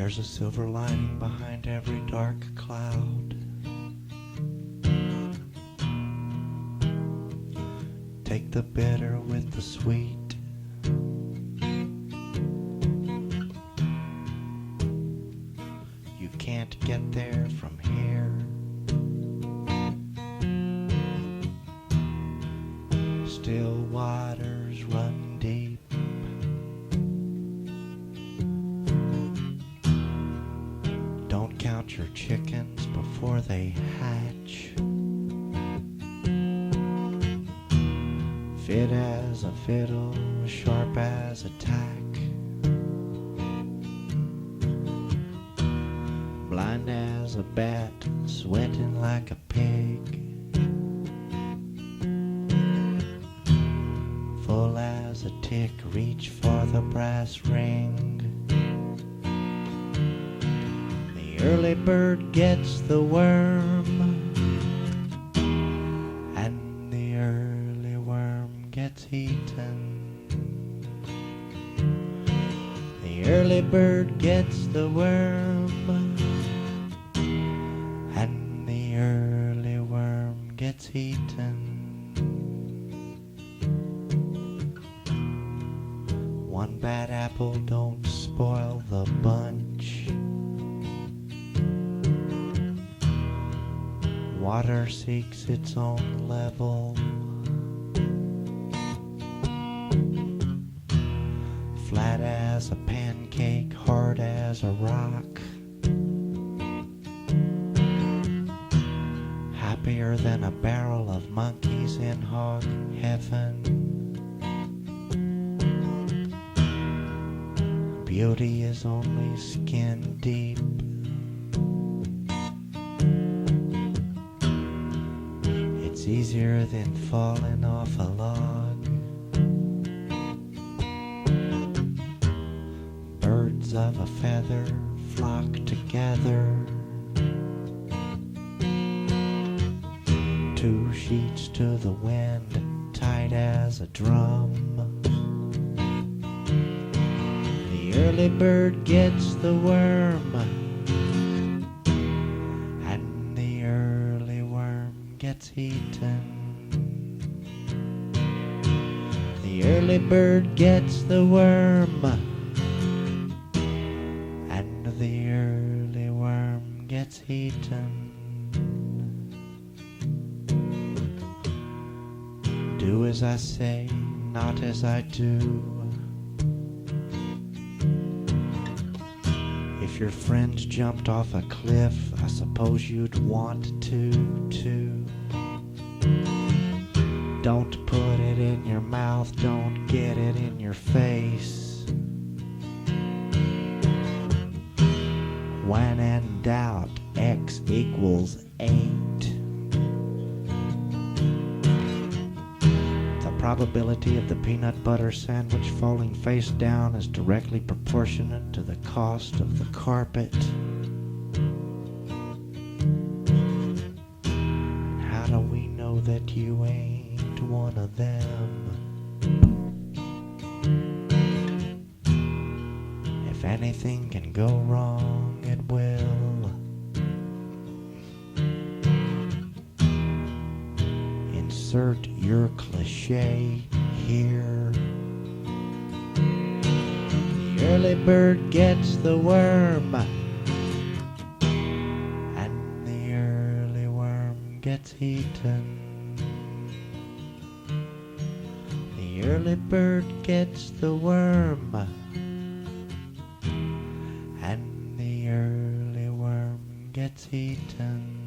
There's a silver lining behind every dark cloud. Take the bitter with the sweet. You can't get there from here. Still waters run deep. Don't count your chickens before they hatch. Fit as a fiddle, sharp as a tack. Blind as a bat, sweating like a pig. Full as a tick, reach for the brass ring. The early bird gets the worm, and the early worm gets eaten. The early bird gets the worm, and the early worm gets eaten. One bad apple don't spoil the bunch. Water seeks its own level. Flat as a pancake, hard as a rock. Happier than a barrel of monkeys in hog heaven. Beauty is only skin deep. It's easier than falling off a log. Birds of a feather flock together. Two sheets to the wind, tight as a drum. The early bird gets the worm, and the early worm gets eaten. The early bird gets the worm, and the early worm gets eaten. Do as I say, not as I do. If your friends jumped off a cliff, I suppose you'd want to too. Don't put it in your mouth, don't get it in your face. When in doubt, X equals 8. The probability of the peanut butter sandwich falling face down is directly proportionate to the cost of the carpet. How do we know that you ain't one of them? If anything can go wrong, it will. Insert your cliche here. The early bird gets the worm, and the early worm gets eaten. The early bird gets the worm, and the early worm gets eaten.